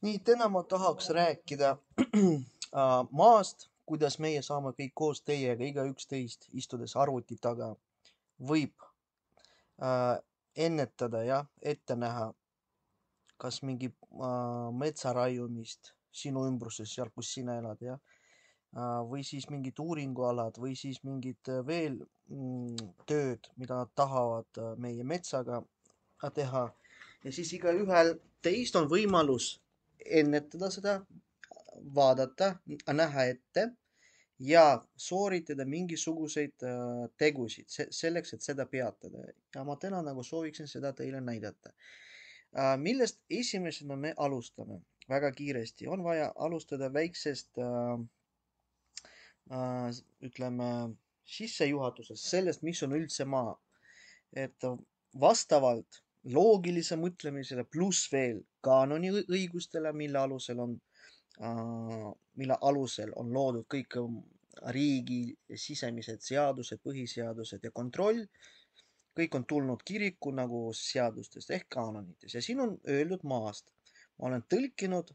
Nii, täna ma tahaks rääkida maast, kuidas meie saame kõik koos teiega, igaüks teist, istudes arvuti taga, võib ennetada ja ette näha, kas mingi metsa raiumist sinu ümbruses, seal kus sina elad, ja või siis mingid uuringualad või siis mingid veel tööd, mida nad tahavad meie metsaga teha. Ja siis igaühel teist on võimalus ennetada seda, vaadata, näha ette ja sooritada mingisuguseid tegusid selleks, et seda peatada. Ja ma täna nagu sooviksin seda teile näidata. Millest esimesena me alustame? Väga kiiresti on vaja alustada väiksest ütleme sissejuhatusest sellest, mis on üldse maa. Et vastavalt loogilise mõtlemisele pluss veel kaanoni õigustele, mille alusel on loodud kõik riigi sisemised seadused, põhiseadused ja kontroll. Kõik on tulnud kiriku nagu seadustest ehk kaanonites ja siin on öeldud maast. Ma olen tõlkinud,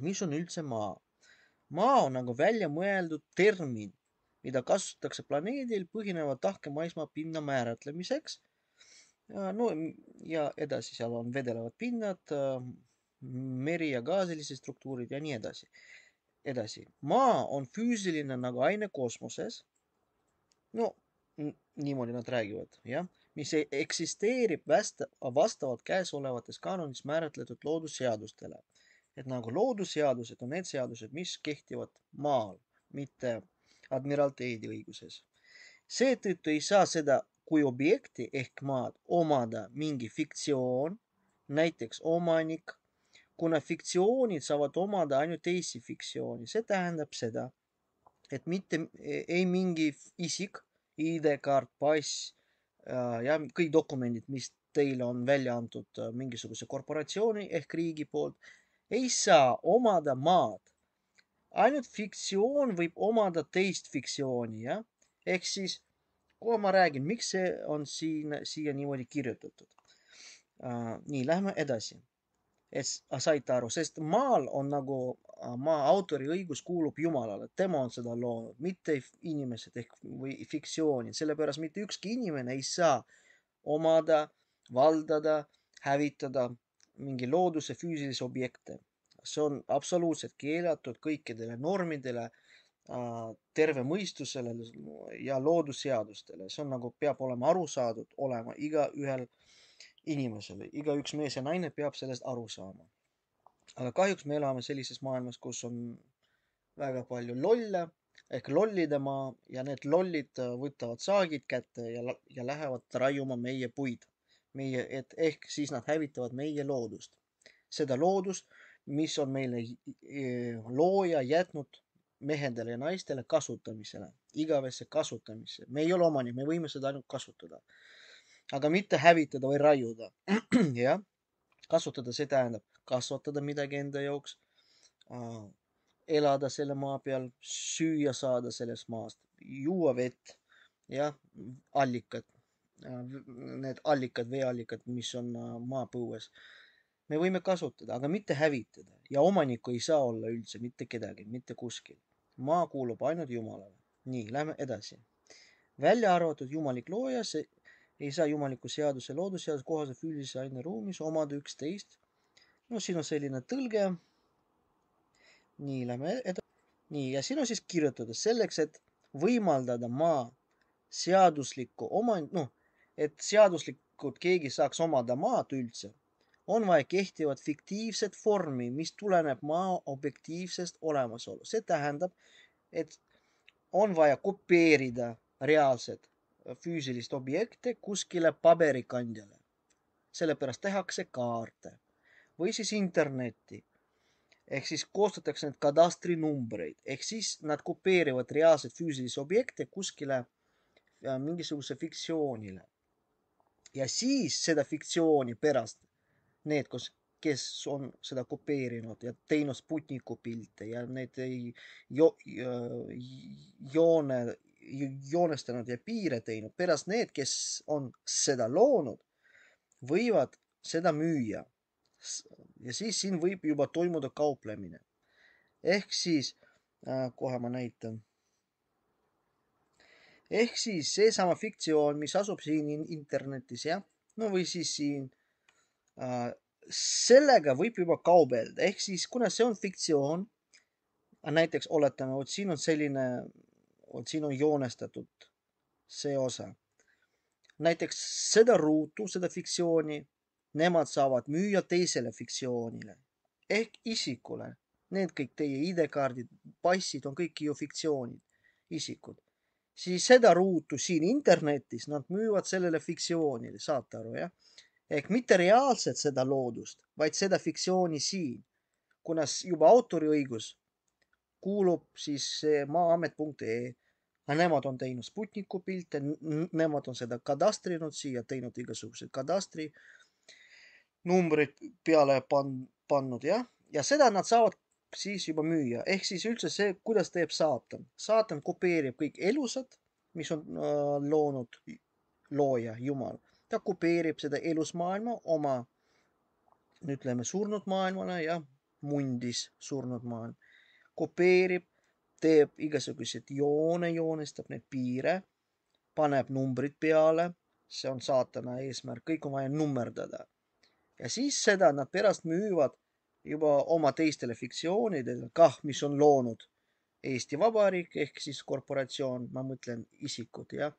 mis on üldse maa. Maa on nagu välja mõeldud termin, mida kasutatakse planeedil põhineva tahke maismaa pinna määratlemiseks. No ja edasi seal on vedelevad pinnad, meri ja gaasilised struktuurid ja nii edasi. Maa on füüsiline nagu aine kosmoses. No niimoodi nad räägivad, jah, mis eksisteerib vastavalt käesolevates kaanonis määratletud loodusseadustele. Et nagu loodusseadused on need seadused, mis kehtivad maal, mitte admiralteedi õiguses. Seetõttu ei saa seda kui objekti ehk maad omada mingi fiktsioon, näiteks omanik, kuna fiktsioonid saavad omada ainult teisi fiktsiooni. See tähendab seda, et mitte ei mingi isik, ID-kaart, pass ja kõik dokumendid, mis teile on välja antud mingisuguse korporatsiooni ehk riigi poolt, ei saa omada maad. Ainult fiktsioon võib omada teist fiktsiooni, jah? Ehk siis, kohe ma räägin, miks see on siia niimoodi kirjutatud. Nii, lähme edasi. Et saite aru, sest maal on nagu maa autoriõigus kuulub Jumalale, tema on seda loonud, mitte inimesed ehk või fiktsioonid, sellepärast mitte ükski inimene ei saa omada, valdada, hävitada mingi looduse füüsilisi objekte. See on absoluutselt keelatud kõikidele normidele, terve mõistusele ja loodusseadustele. See on nagu peab olema aru saadud olema igaühel inimesel, igaüks mees ja naine peab sellest aru saama. Aga kahjuks me elame sellises maailmas, kus on väga palju lolle ehk lollide maa ja need lollid võtavad saagid kätte ja lähevad raiuma meie puid. Ehk siis nad hävitavad meie loodust. Seda loodust, mis on meile looja jätnud mehedele ja naistele kasutamisele, igavesse kasutamisse. Me ei ole omanik, me võime seda ainult kasutada. Aga mitte hävitada või raiuda. Jah, kasutada see tähendab kasvatada midagi enda jaoks, elada selle maa peal, süüa saada sellest maast, juua vett, jah, allikad, need allikad, veeallikad, mis on maapõues. Me võime kasutada, aga mitte hävitada ja omanikku ei saa olla üldse mitte kedagi, mitte kuskil. Maa kuulub ainult Jumalale. Nii, lähme edasi. Välja arvatud jumalik looja, see ei saa jumaliku seaduse loodusseaduse kohaselt füüsilise aine ruumis omada üksteist. No siin on selline tõlge. Nii, lähme edasi. Nii, ja siin on siis kirjutatud selleks, et võimaldada maa seaduslikku et seaduslikult keegi saaks omada maad üldse, on vaja kehtivat fiktiivset vormi, mis tuleneb maa objektiivsest olemasolu. See tähendab, et on vaja kopeerida reaalset füüsilist objekte kuskile paberikandjale. Sellepärast tehakse kaarte või siis internetti. Ehk siis koostatakse need kadastrinumbreid. Ehk siis nad kopeerivad reaalset füüsilisi objekte kuskile mingisuguse fiktsioonile. Ja siis seda fiktsiooni pärast need, kes on seda kopeerinud ja teinud Sputniku pilte ja need joonestanud ja piire teinud. Pärast need, kes on seda loonud, võivad seda müüa ja siis siin võib juba toimuda kauplemine. Ehk siis, kohe ma näitan. Ehk siis seesama fiktsioon, mis asub siin internetis, jah, no või siis siin, sellega võib juba kaubelda, ehk siis kuna see on fiktsioon, näiteks oletame, vot siin on selline, vot siin on joonestatud see osa. Näiteks seda ruutu, seda fiktsiooni, nemad saavad müüa teisele fiktsioonile ehk isikule. Need kõik teie ID-kaardid, passid on kõik ju fiktsioonid, isikud. Siis seda ruutu siin internetis nad müüvad sellele fiktsioonile, saate aru, jah? Ehk mitte reaalselt seda loodust, vaid seda fiktsiooni siin. Kuna juba autoriõigus kuulub siis maa-amet.ee. Nemad on teinud Sputniku pilte, nemad on seda kadastrinud siia, teinud igasugused kadastri numbrid peale pannud, jah. Ja seda nad saavad siis juba müüa. Ehk siis üldse see, kuidas teeb saatan. Saatan kopeerib kõik elusad, mis on loonud looja, Jumal. Ta kopeerib seda elusmaailma oma, ütleme, surnud maailmale ja mundis surnud maailm. Kopeerib, teeb igasuguseid joone, joonestab neid piire, paneb numbrid peale. See on saatana eesmärk, kõik on vaja nummerdada. Ja siis seda nad pärast müüvad juba oma teistele fiktsioonidele, kah, mis on loonud Eesti Vabariik ehk siis korporatsioon, ma mõtlen isikud, jah.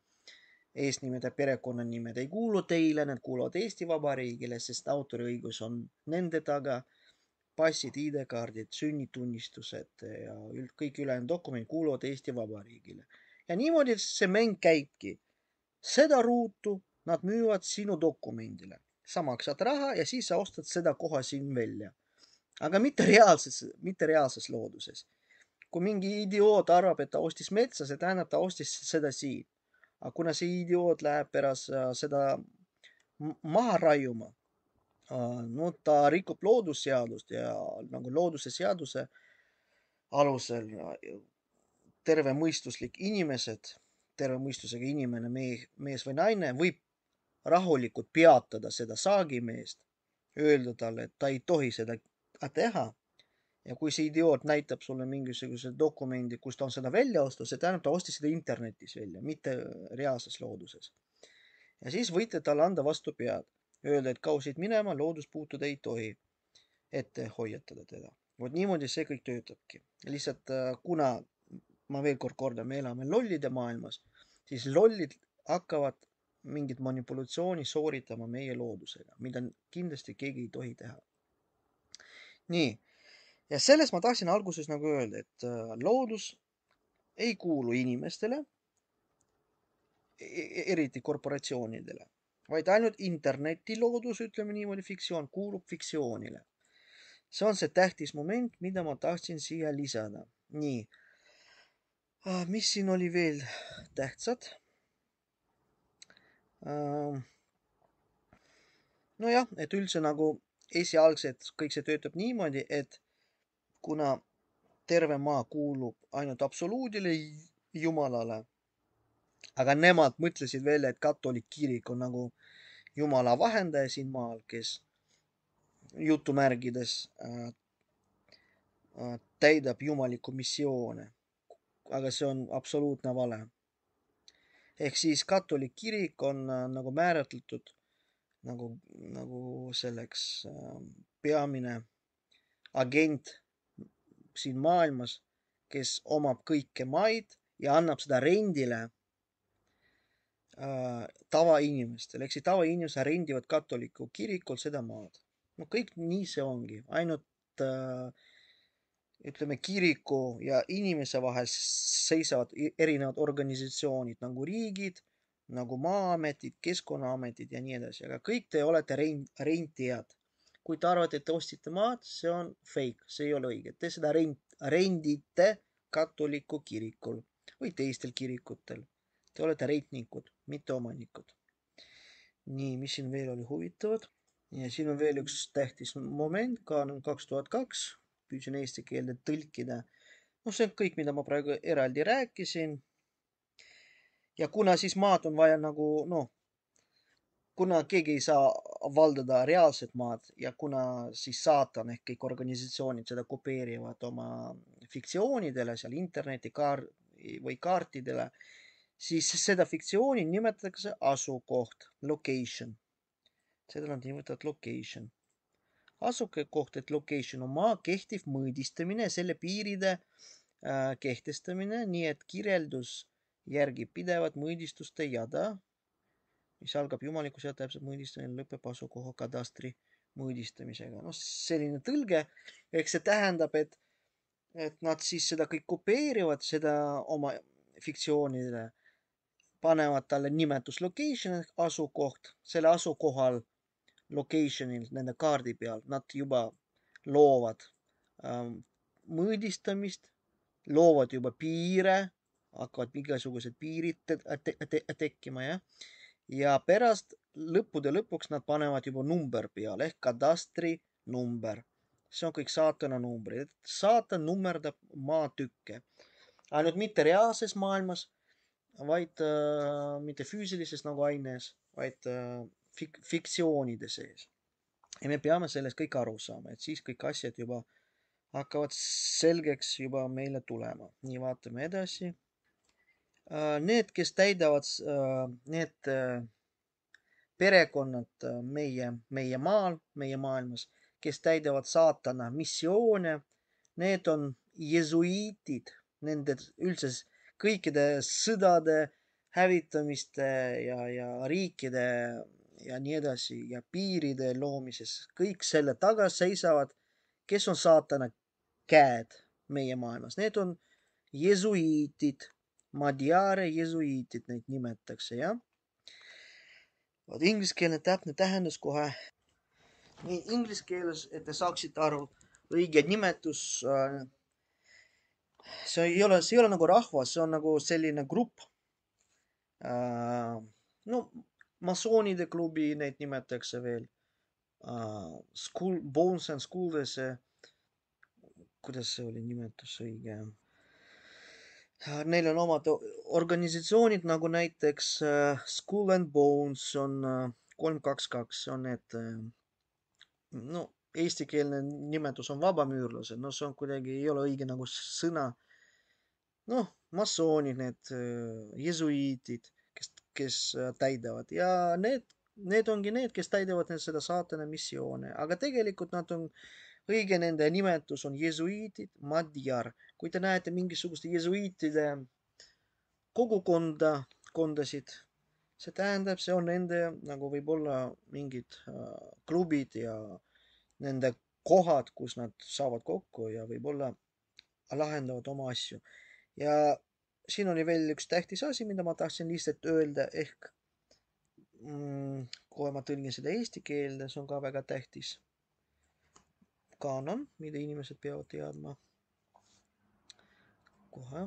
Eesnimed ja perekonnanimed ei kuulu teile, need kuuluvad Eesti Vabariigile, sest autoriõigus on nende taga. Passid, ID-kaardid, sünnitunnistused ja kõik ülejäänud dokumendid kuuluvad Eesti Vabariigile. Ja niimoodi see mäng käibki. Seda ruutu nad müüvad sinu dokumendile. Sa maksad raha ja siis sa ostad seda koha siin välja. Aga mitte reaalses looduses. Kui mingi idioot arvab, et ta ostis metsa, see tähendab, ta ostis seda siin. Aga kuna see idioot läheb pärast seda maha raiuma, no ta rikub loodusseadust ja nagu looduse seaduse alusel tervemõistuslik inimesed, tervemõistusega inimene, mees või naine võib rahulikult peatada seda saagimeest, öelda talle, et ta ei tohi seda teha. Ja kui see idioot näitab sulle mingisuguse dokumendi, kus ta on seda välja ostnud, see tähendab, ta ostis seda internetis välja, mitte reaalses looduses. Ja siis võite talle anda vastu pead. Öelda, et kausid minema, loodus puutuda ei tohi, ette hoiatada teda. Vot niimoodi see kõik töötabki. Lihtsalt kuna, ma veel kord kordan, me elame lollide maailmas, siis lollid hakkavad mingit manipulatsiooni sooritama meie loodusega, mida kindlasti keegi ei tohi teha. Nii, ja sellest ma tahtsin alguses nagu öelda, et loodus ei kuulu inimestele, eriti korporatsioonidele, vaid ainult interneti loodus, ütleme niimoodi, fiktsioon kuulub fiktsioonile. See on see tähtis moment, mida ma tahtsin siia lisada. Nii, mis siin oli veel tähtsad? Nojah, et üldse nagu esialgselt kõik see töötab niimoodi, et kuna terve maa kuulub ainult absoluudile Jumalale, aga nemad mõtlesid veel, et katoliik kirik on nagu Jumala vahendaja siin maal, kes jutumärgides täidab jumalikku missioone. Aga see on absoluutne vale. Ehk siis katoliik kirik on nagu määratletud nagu selleks peamine agent siin maailmas, kes omab kõike maid ja annab seda rendile tavainimestele. Ehk siis tavainimesed rendivad katoliku kirikult seda maad. No kõik nii see ongi. Ainult ütleme, kiriku ja inimese vahel seisavad erinevad organisatsioonid nagu riigid, nagu maa-ametid, keskkonnaametid ja nii edasi. Aga kõik te olete rentijad. Kui te arvate, et te ostsite maad, see on fake, see ei ole õige. Te seda rendite katoliku kirikul või teistel kirikutel. Te olete rentnikud, mitte omanikud. Nii, mis siin veel oli huvitavad? Ja siin on veel üks tähtis moment, Kaanon 2002, püüdsin eesti keelde tõlkida. No see on kõik, mida ma praegu eraldi rääkisin. Ja kuna siis maad on vaja nagu, kuna keegi ei saa valdada reaalset maad ja kuna siis saatan ehk kõik organisatsioonid seda kopeerivad oma fiktsioonidele seal või kaartidele, siis seda fiktsiooni nimetatakse asukoht, location. Seda nad nimetavad location. Asukoht, et location on maa kehtiv mõõdistamine, selle piiride kehtestamine, nii et kirjeldus järgib pidevat mõõdistuste jada, mis algab jumaliku seal täpselt mõõdistamine, lõpeb asukoha kadastri mõõdistamisega. No selline tõlge, ehk see tähendab, et nad siis seda kõik kopeerivad, seda oma fiktsioonidele, panevad talle nimetus location ehk asukoht, selle asukohal location'il nende kaardi peal nad juba loovad mõõdistamist, loovad juba piire, hakkavad igasugused piirid tekkima, jah. Ja pärast lõppude lõpuks nad panevad juba number peale ehk kadastri number. See on kõik saatana numbrid. Saatan nummerdab maatükke. Ainult mitte reaalses maailmas, vaid mitte füüsilises nagu aines, vaid fiktsioonide sees. Ja me peame sellest kõik aru saama, et siis kõik asjad juba hakkavad selgeks juba meile tulema. Nii, vaatame edasi. Need, kes täidavad, need perekonnad meie maal, meie maailmas, kes täidavad saatana missioone, need on jesuiitid, nende üldse kõikide sõdade, hävitamiste ja riikide ja nii edasi ja piiride loomises. Kõik selle taga seisavad, kes on saatana käed meie maailmas. Need on jesuiitid. Madjare jesuiitid neid nimetatakse, jah. Vaat ingliskeelne täpne tähendus kohe. Nii inglise keeles, et te saaksite aru, õige nimetus, see ei ole nagu rahvas, see on nagu selline grupp. No, masoonide klubi neid nimetatakse veel. Bones and Schools, kuidas see oli nimetus õige? Neil on omad organisatsioonid nagu näiteks Skull and Bones on 322, on need, no eestikeelne nimetus on vabamüürlased, no see on kuidagi, ei ole õige nagu sõna. Noh, masoonid, need jesuiitid, kes täidavad ja need ongi need, kes täidavad seda saatana missioone, aga tegelikult nad on õige, nende nimetus on jesuiitid, madjar. Kui te näete mingisuguste jesuiitide kogukondasid, see tähendab, see on nende nagu võib-olla mingid klubid ja nende kohad, kus nad saavad kokku ja võib-olla lahendavad oma asju. Ja siin oli veel üks tähtis asi, mida ma tahtsin lihtsalt öelda, ehk kohe ma tõlgin seda eesti keelde, see on ka väga tähtis. Kaanon, mida inimesed peavad teadma. Kohe.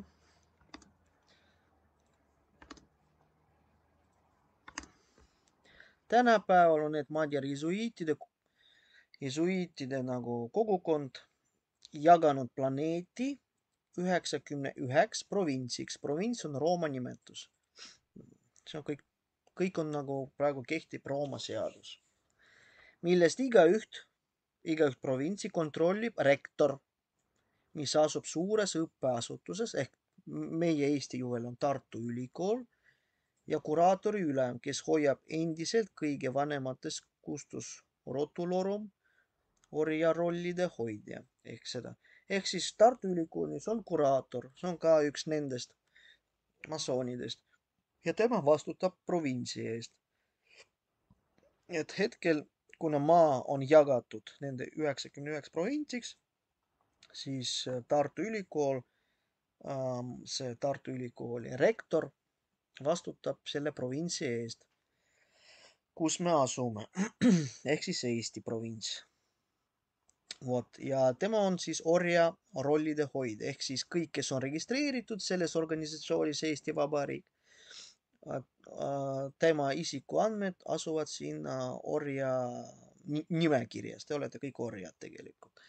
Tänapäeval on need madjar jesuiitide nagu kogukond jaganud planeeti 99 provintsiks. Provints on Rooma nimetus. See on kõik on nagu praegu kehtib Rooma seadus, millest igaüht provintsi kontrollib rektor, mis asub suures õppeasutuses ehk meie Eesti juhel on Tartu Ülikool ja kuraatori ülem, kes hoiab endiselt kõige vanemates kustus rotulorum orjarollide hoidja ehk seda. Ehk siis Tartu Ülikoolis on kuraator, see on ka üks nendest masoonidest ja tema vastutab provintsi eest. Et hetkel, kuna maa on jagatud nende 99 provintsiks, siis Tartu Ülikool, see Tartu Ülikooli rektor vastutab selle provintsi eest, kus me asume, ehk siis Eesti provints. Vot, ja tema on siis orja rollide hoid, ehk siis kõik, kes on registreeritud selles organisatsioonis Eesti Vabariik, tema isikuandmed asuvad sinna orja nimekirjas, te olete kõik orjad tegelikult.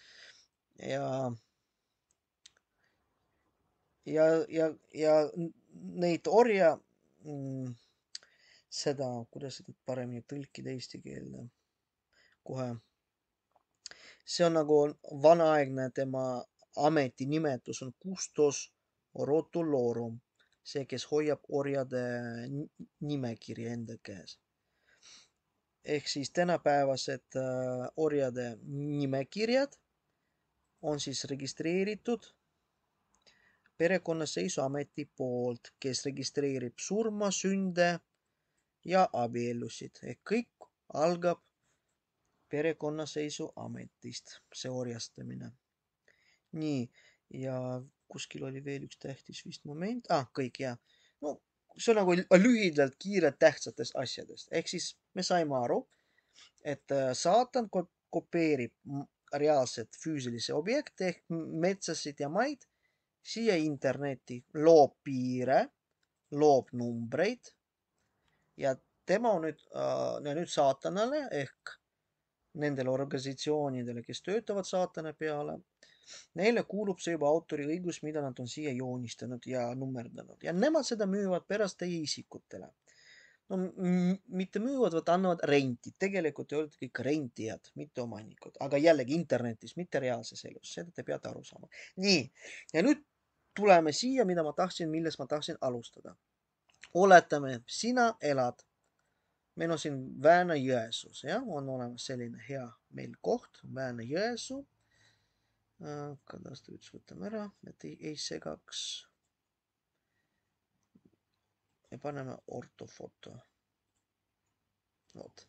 Ja neid orja seda, kuidas seda paremini tõlkida eesti keelde kohe. See on nagu vanaaegne tema ametinimetus on Custos Rotullorum, see, kes hoiab orjade nimekirja enda käes. Ehk siis tänapäevased orjade nimekirjad on siis registreeritud perekonnaseisuameti poolt, kes registreerib surma, sünde ja abielusid. Ehk kõik algab perekonnaseisuametist, see orjastamine. Nii, ja kuskil oli veel üks tähtis vist moment. Kõik, jah. No, see on nagu lühidalt kiirelt tähtsatest asjadest. Ehk siis me saime aru, et saatan kopeerib reaalset füüsilise objekte ehk metsasid ja maid siia internetti, loob piire, loob numbreid ja tema on nüüd saatanale ehk nendele organisatsioonidele, kes töötavad saatana peale, neile kuulub see juba autoriõigus, mida nad on siia joonistanud ja nummerdanud ja nemad seda müüvad pärast teie isikutele. No mitte müüvad, vaid annavad renti. Tegelikult te olete kõik rentijad, mitte omanikud. Aga jällegi internetis, mitte reaalses elus. Seda te peate aru saama. Nii, ja nüüd tuleme siia, milles ma tahtsin alustada. Oletame, sina elad. Meil on siin Väänä-Jõesuus, jah, on olemas selline hea meil koht, Väänä-Jõesuu. Kadastri üks võtame ära, et ei segaks. Ja paneme ortofoto. Vot.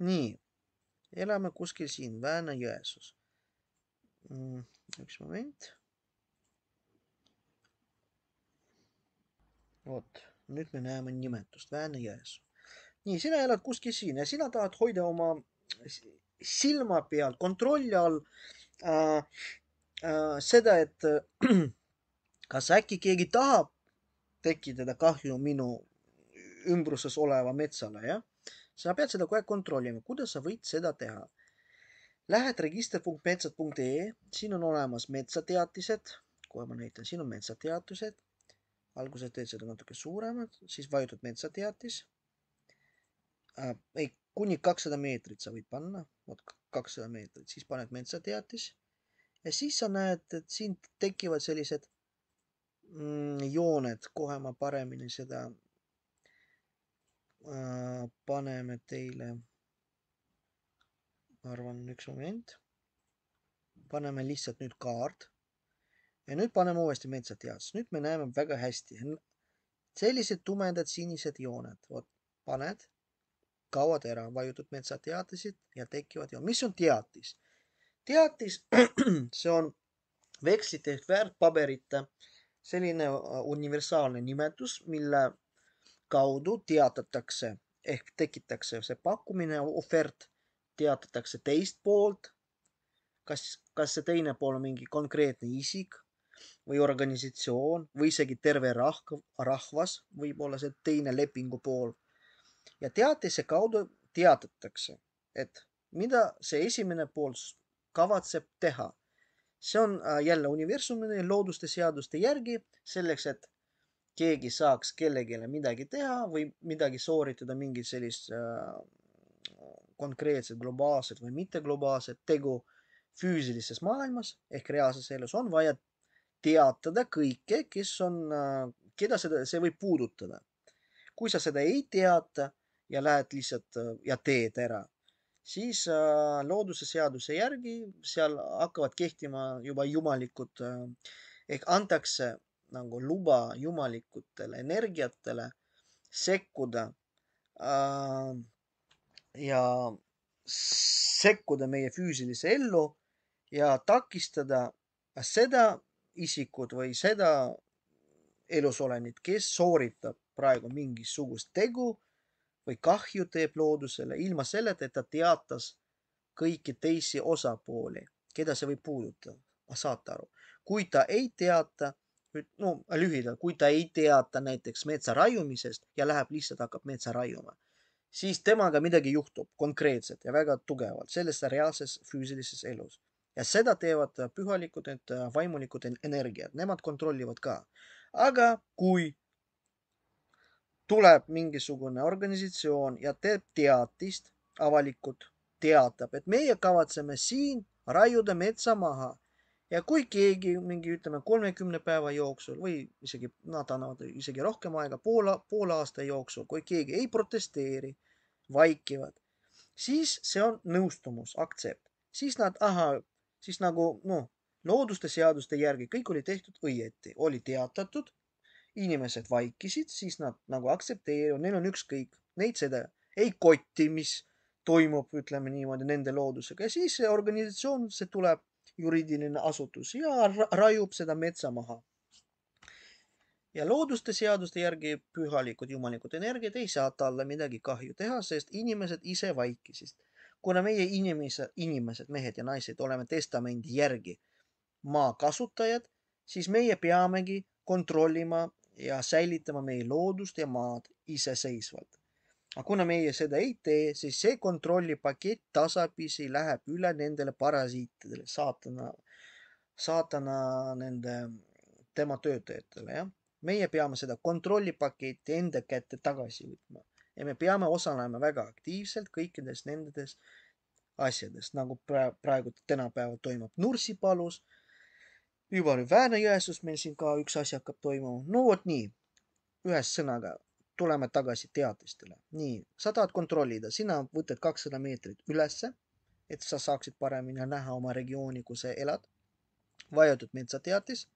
Nii, elame kuskil siin Väänä-Jõesuus. Üks moment. Vot, nüüd me näeme nimetust Väänä-Jõesuu. Nii, sina elad kuskil siin ja sina tahad hoida oma silma peal, kontrolli all seda, et kas äkki keegi tahab tekitada kahju minu ümbruses oleva metsale, jah? Sa pead seda kogu aeg kontrollima. Kuidas sa võid seda teha? Lähed register.metsad.ee, siin on olemas metsateatised. Kohe ma näitan, siin on metsateatised. Alguses teed seda natuke suuremad, siis vajutad metsateatis. Kuni 200 meetrit sa võid panna. 200 meetrit, siis paned metsateatis. Ja siis sa näed, et siin tekivad sellised jooned. Kohe ma paremini seda paneme teile, ma arvan, üks moment. Paneme lihtsalt nüüd kaart. Ja nüüd paneme uuesti metsateatis. Nüüd me näeme väga hästi. Sellised tumedad sinised jooned. Vot, paned, kaovad ära, vajutad metsateatisid ja tekivad jooned. Mis on teatis? Teatis, see on vekslite ehk väärtpaberite selline universaalne nimetus, mille kaudu teatatakse ehk tekitakse see pakkumine, ofert, teatatakse teist poolt, kas see teine pool on mingi konkreetne isik või organisatsioon või isegi terve rahvas võib olla see teine lepingu pool. Ja teatise kaudu teatatakse, et mida see esimene pool kavatseb teha. See on jälle universumi looduste seaduste järgi selleks, et keegi saaks kellelegi midagi teha või midagi sooritada, mingit sellist konkreetset globaalset või mitte globaalset tegu füüsilises maailmas ehk reaalses elus on vaja teatada kõike, keda see võib puudutada. Kui sa seda ei teata ja lähed lihtsalt ja teed ära, siis looduse seaduse järgi seal hakkavad kehtima juba jumalikud ehk antakse nagu luba jumalikutele energiatele sekkuda ja sekkuda meie füüsilise ellu ja takistada seda isikut või seda elusolendit, kes sooritab praegu mingisugust tegu või kahju teeb loodusele ilma selleta, et ta teatas kõiki teisi osapooli, keda see võib puudutada. Saate aru, kui ta ei teata, no lühidalt, kui ta ei teata näiteks metsa raiumisest ja läheb lihtsalt hakkab metsa raiuma, siis temaga midagi juhtub konkreetselt ja väga tugevalt selles reaalses füüsilises elus. Ja seda teevad pühalikud, vaimulikud energiat, nemad kontrollivad ka. Aga kui tuleb mingisugune organisatsioon ja teeb teatist avalikult, teatab, et meie kavatseme siin raiuda metsa maha. Ja kui keegi mingi, ütleme, 30 päeva jooksul või isegi, nad annavad isegi rohkem aega, poole aasta jooksul, kui keegi ei protesteeri, vaikivad, siis see on nõustumus, aktsept. Siis nad, siis nagu, noh, looduste seaduste järgi kõik oli tehtud õieti, oli teatatud, inimesed vaikisid, siis nad nagu aktsepteerivad, neil on ükskõik, neid seda ei kotti, mis toimub, ütleme niimoodi, nende loodusega. Ja siis see organisatsioon, see tuleb juriidiline asutus ja raiub seda metsa maha. Ja looduste seaduste järgi pühalikud jumalikud energiat ei saa talle midagi kahju teha, sest inimesed ise vaikisid. Kuna meie inimesed, mehed ja naised, oleme testamendi järgi maa kasutajad, siis meie peamegi kontrollima ja säilitama meie loodust ja maad iseseisvalt. Aga kuna meie seda ei tee, siis see kontrollipakett tasapisi läheb üle nendele parasiitidele, saatana nende, tema töötajatele, jah. Meie peame seda kontrollipaketti enda kätte tagasi võtma ja me peame osalema väga aktiivselt kõikides nendes asjadest, nagu praegu tänapäeval toimub Nursipalus. Juba nüüd Väänajõesus meil siin ka üks asi hakkab toimuma. No vot nii, ühes sõnaga tuleme tagasi teatistele. Nii, sa tahad kontrollida, sina võtad 200 meetrit ülesse, et sa saaksid paremini näha oma regiooni, kus sa elad. Vajutad metsateatis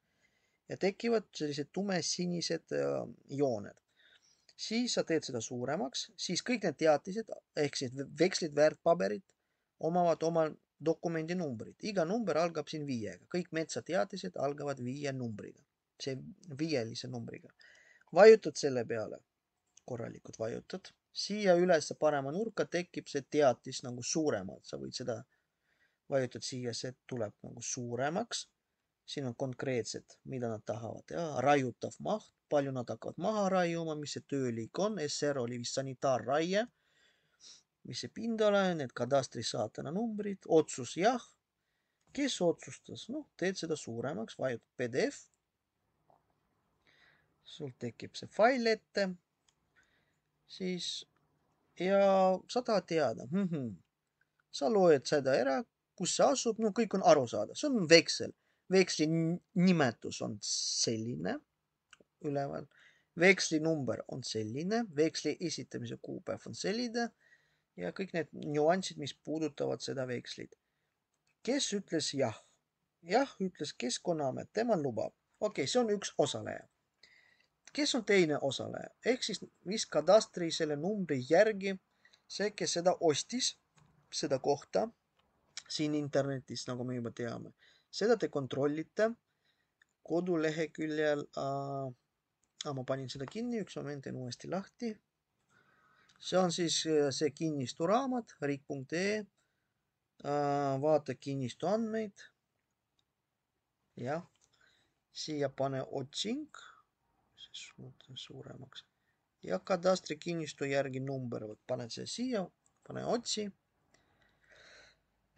ja tekivad sellised tumesinised jooned. Siis sa teed seda suuremaks, siis kõik need teatised ehk siis vekslid, väärtpaberid omavad oma dokumendi numbrid. Iga number algab siin 5-ga. Kõik metsateatised algavad 5 numbriga. See 5-lise numbriga. Vajutad selle peale. Korralikult vajutad. Siia üles parema nurka tekib see teatis nagu suuremalt. Sa võid seda vajutad siia, see tuleb nagu suuremaks. Siin on konkreetselt, mida nad tahavad. Ja, raiutav maht, palju nad hakkavad maha raiuma, mis see tööliik on. SR oli vist sanitaarraie. Mis see pindala, need kadastri saatana numbrid, otsus jah. Kes otsustas? No, teed seda suuremaks, vajutad PDF. Sul tekib see fail ette. Siis, ja sa tahad teada. Sa loed seda ära, kus see asub, no kõik on aru saada. See on veksel. Veksli nimetus on selline üleval. Veksli number on selline. Veksli esitamise kuupäev on selline. Ja kõik need nüansid, mis puudutavad seda vekslit. Kes ütles jah? Jah, ütles Keskkonnaamet, tema lubab. Okei, see on üks osaleja. Kes on teine osaleja? Ehk siis mis kadastri selle numbri järgi see, kes seda ostis, seda kohta siin internetis, nagu me juba teame. Seda te kontrollite koduleheküljel. Ma panin seda kinni, üks moment, teen uuesti lahti. See on siis see kinnisturaamat, riik.ee. Vaata kinnistu andmeid. Jah, siia pane otsing. Suuremaks. Ja kadastri kinnistu järgi number. Paned see siia, pane otsi.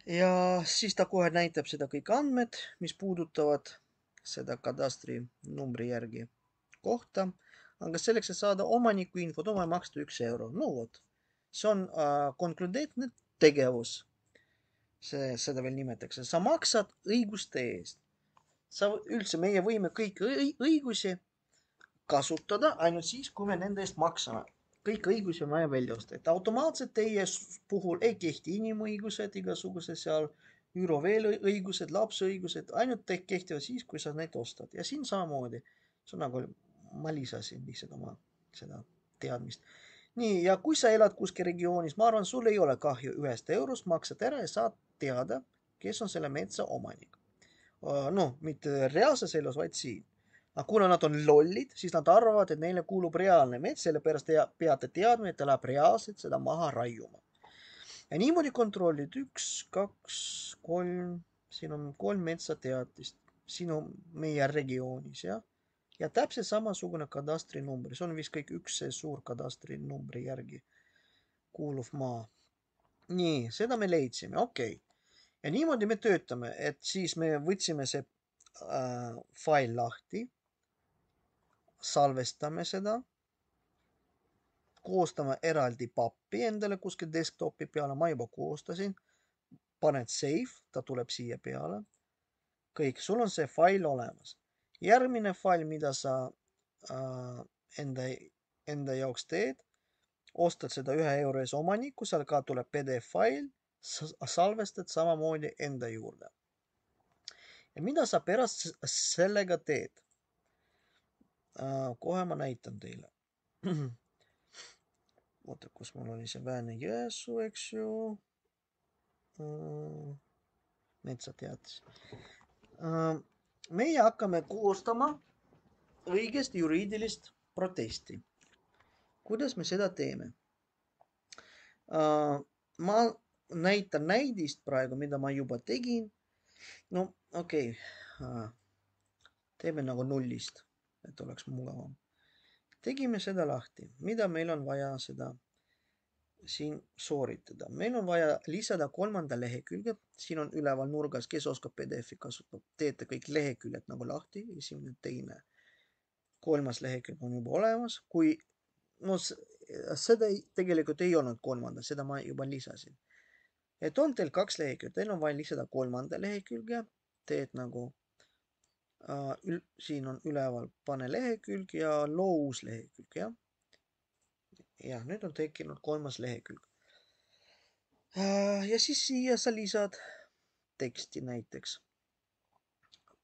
Ja siis ta kohe näitab seda kõik andmed, mis puudutavad seda kadastri numbri järgi kohta. Aga selleks, et saada omaniku infot, on vaja maksta 1 euro. No vot, see on konkludeetne tegevus. Seda veel nimetatakse. Sa maksad õiguste eest. Üldse meie võime kõiki õigusi kasutada ainult siis, kui me nende eest maksame. Kõik õigusi on vaja välja osta, et automaatselt teie puhul ei kehti inimõigused, igasugused seal ÜRO õigused, lapseõigused, ainult kehtivad siis, kui sa neid ostad. Ja siin samamoodi, see on nagu, ma lisasin lihtsalt oma seda teadmist. Nii, ja kui sa elad kuskil regioonis, ma arvan, sul ei ole kahju 1 eurost, maksad ära ja saad teada, kes on selle metsa omanik. No, mitte reaalses elus, vaid siin. Aga kuna nad on lollid, siis nad arvavad, et neile kuulub reaalne mets, sellepärast peate teadma, et ta läheb reaalselt seda maha raiuma. Ja niimoodi kontrollid 1, 2, 3, siin on 3 metsateatist, siin on meie regioonis, jah. Ja täpselt samasugune kadastri number, see on vist kõik üks see suur kadastri numbri järgi kuuluv maa. Nii, seda me leidsime, okei. Ja niimoodi me töötame, et siis me võtsime see fail lahti, salvestame seda koostama eraldi pappi endale kuskil desktopi peale, ma juba koostasin. Paned save, ta tuleb siia peale. Kõik, sul on see fail olemas. Järgmine fail, mida sa enda jaoks teed, ostad seda €1 ees omanikku, seal ka tuleb PDF-fail, salvestad samamoodi enda juurde. Ja mida sa pärast sellega teed? Kohe ma näitan teile. Oota, kus mul oli see Väänne-Jõesuu, eks ju. Metsateatis. Meie hakkame koostama õigest juriidilist protesti. Kuidas me seda teeme? Ma näitan näidist praegu, mida ma juba tegin. No okei. Teeme nagu nullist, et oleks mugavam. Tegime seda lahti. Mida meil on vaja seda siin sooritada? Meil on vaja lisada 3. lehekülge. Siin on üleval nurgas, kes oskab PDF-i kasutada. Teete kõik leheküljed nagu lahti. Esimene, teine, 3. lehekülg on juba olemas. Kui, no seda tegelikult ei olnud 3. Seda ma juba lisasin. Et on teil 2 lehekülge. Teil on vaja lisada 3. lehekülge. Teed nagu siin on üleval pane lehekülg ja loo uus lehekülg, jah. Ja nüüd on tekkinud 3. lehekülg. Ja siis siia sa lisad teksti näiteks.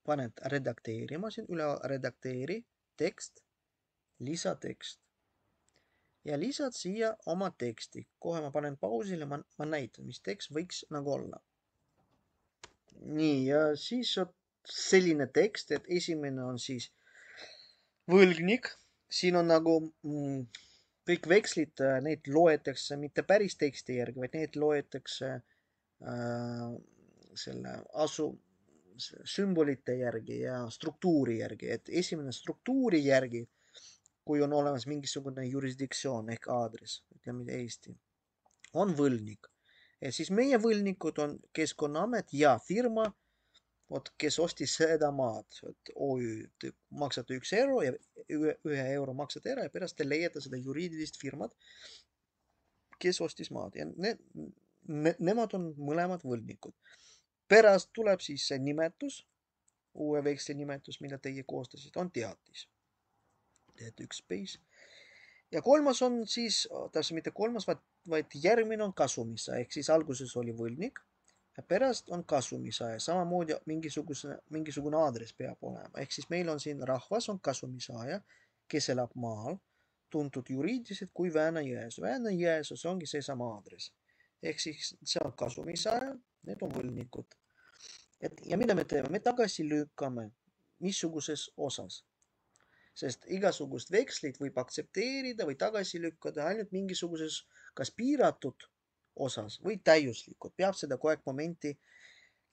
Paned redakteerima, siin üleval redakteeri, tekst, lisatekst. Ja lisad siia oma teksti. Kohe ma panen pausile, ma näitan, mis tekst võiks nagu olla. Nii, ja siis on selline tekst, et esimene on siis võlgnik. Siin on nagu kõik vekslid, neid loetakse mitte päris teksti järgi, vaid neid loetakse selle sümbolite järgi ja struktuuri järgi. Et esimene struktuuri järgi, kui on olemas mingisugune jurisdiktsioon ehk aadress, ütleme Eesti, on võlgnik. Ja siis meie võlgnikud on Keskkonnaamet ja firma, kes ostis seda maad, et OÜ maksate €1 ja €1 maksate ära ja pärast te leiate seda juriidilist firmat, kes ostis maad ja nemad on mõlemad võlgnikud. Pärast tuleb siis see nimetus, uue veksli nimetus, mille teie koostasite, on teatis. Teed üks space. Ja kolmas on siis, täpselt mitte kolmas, vaid järgmine on kasumisaaja, ehk siis alguses oli võlgnik. Ja pärast on kasumisaaja, samamoodi mingisugune aadress peab olema. Ehk siis meil on siin rahvas on kasumisaaja, kes elab maal, tuntud juriidiliselt kui Väänne-Jõesuu. Väänne-Jõesuu, see ongi seesama aadress. Ehk siis see on kasumisaaja, need on võlgnikud. Ja mida me teeme? Me tagasi lükkame missuguses osas. Sest igasugust vekslit võib aktsepteerida või tagasi lükkada ainult mingisuguses kas piiratud osas või täiuslikud. Peab seda kogu aeg momenti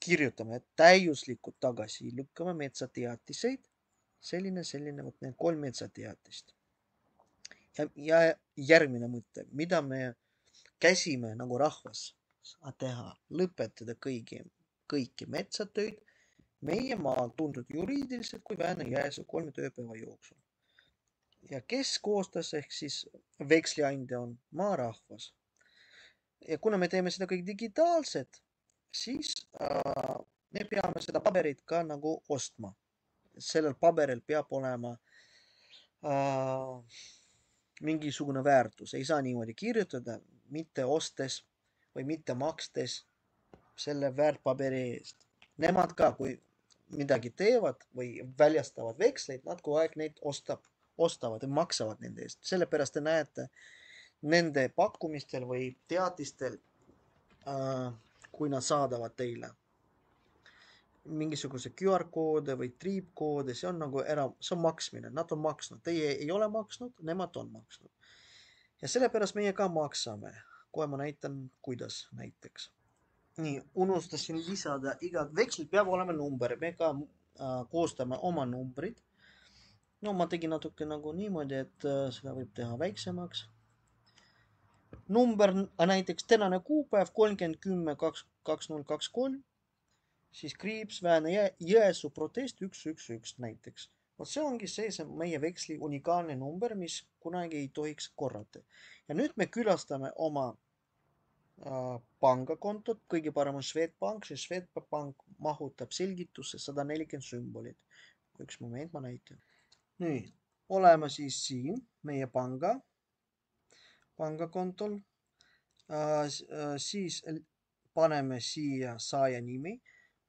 kirjutama, et täiuslikud tagasi lükkame metsateatiseid. Selline, võt need 3 metsateatist. Ja järgmine mõte, mida me käsime nagu rahvas teha, lõpetada kõiki metsatöid meie maal tuntud juriidiliselt kui Väänne-Jõesuu 3 tööpäeva jooksul. Ja kes koostas ehk siis veksliandja on maarahvas. Ja kuna me teeme seda kõik digitaalselt, siis me peame seda paberit ka nagu ostma. Sellel paberil peab olema mingisugune väärtus. Ei saa niimoodi kirjutada, mitte ostes või mitte makstes selle väärtpaberi eest. Nemad ka, kui midagi teevad või väljastavad veksleid, nad kogu aeg neid ostavad ja maksavad nende eest. Sellepärast te näete nende pakkumistel või teatistel, kui nad saadavad teile mingisuguse QR-koode või triipkoode, see on nagu see on maksmine, nad on maksnud, teie ei ole maksnud, nemad on maksnud. Ja sellepärast meie ka maksame. Kohe ma näitan, kuidas näiteks. Nii, unustasin lisada, iga veksel peab olema number, me ka koostame oma numbrid. No ma tegin natuke nagu niimoodi, et seda võib teha väiksemaks. Number näiteks tänane kuupäev 30.10.2023, siis kriips Väänne-Jõesuu protest 111 näiteks. Vot see ongi see meie veksli unikaalne number, mis kunagi ei tohiks korrata. Ja nüüd me külastame oma pangakontot, kõige parem on Swedbank, sest Swedbank mahutab selgitusse 140 sümbolit. Üks moment, ma näitan. Nüüd, oleme siis siin meie pangakontol. Siis paneme siia saaja nimi.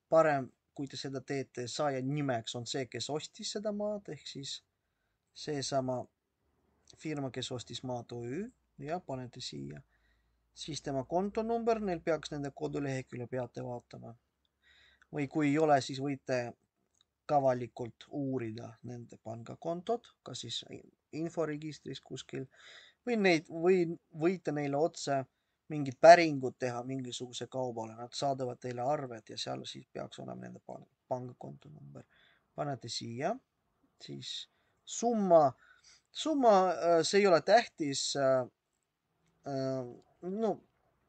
Parem, kui te seda teete, saaja nimeks on see, kes ostis seda maad, ehk siis seesama firma, kes ostis maad OÜ ja panete siia. Siis tema kontonumber, neil peaks nende kodulehekülje peate vaatama. Või kui ei ole, siis võite avalikult uurida nende pangakontot, kas siis inforegistris kuskil, või võite neile otse mingid päringud teha mingisuguse kaubale, nad saadavad teile arved ja seal siis peaks olema nende pangakonto number. Panete siia, siis summa, see ei ole tähtis, no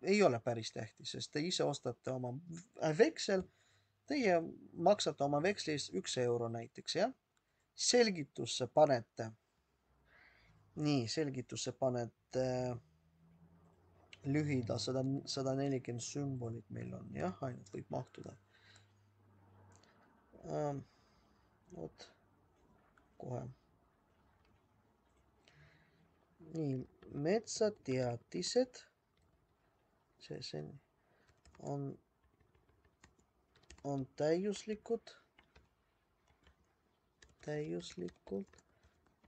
ei ole päris tähtis, sest te ise ostate oma veksel, teie maksate oma vekslis 1 euro näiteks, jah. Selgitusse panete, nii, selgitusse panete lühida 140 sümbolit meil on, jah, ainult võib mahtuda. Vot, kohe. Nii, metsateatised, see on täiuslikult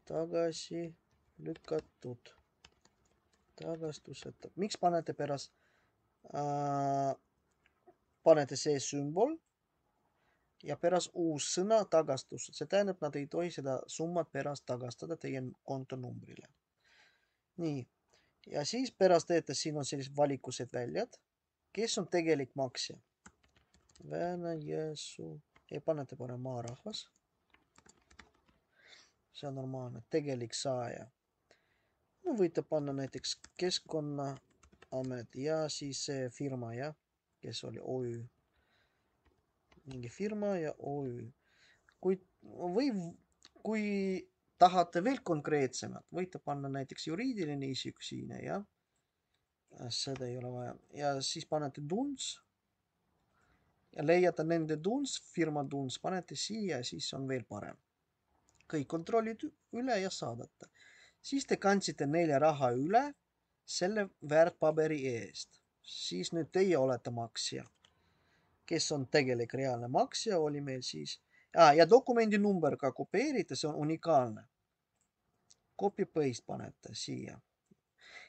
tagasi lükatud. Tagastuseta. Miks panete pärast? Panete see sümbol ja pärast uus sõna tagastus. See tähendab, nad ei tohi seda summat pärast tagastada teie kontonumbrile. Nii. Ja siis pärast teete, siin on sellised valikused väljad. Kes on tegelik maksja? Väänä-Jõesuu. Ei panete parem maarahvas. See on normaalne. Tegelik saaja. No võite panna näiteks Keskkonnaamet ja siis see firma, jah, kes oli OÜ. Mingi firma ja OÜ. Kui tahate veel konkreetsemalt, võite panna näiteks juriidiline isik siin, jah. Seda ei ole vaja. Ja siis panete Duns. Ja leiate nende Duns, firma Duns, panete siia ja siis on veel parem. Kõik kontrollid üle ja saadate. Siis te kandsite neile raha üle selle väärtpaberi eest. Siis nüüd teie olete maksja. Kes on tegelik reaalne maksja, oli meil siis. Ja dokumendi number ka kopeerite, see on unikaalne. Copy-paste panete siia.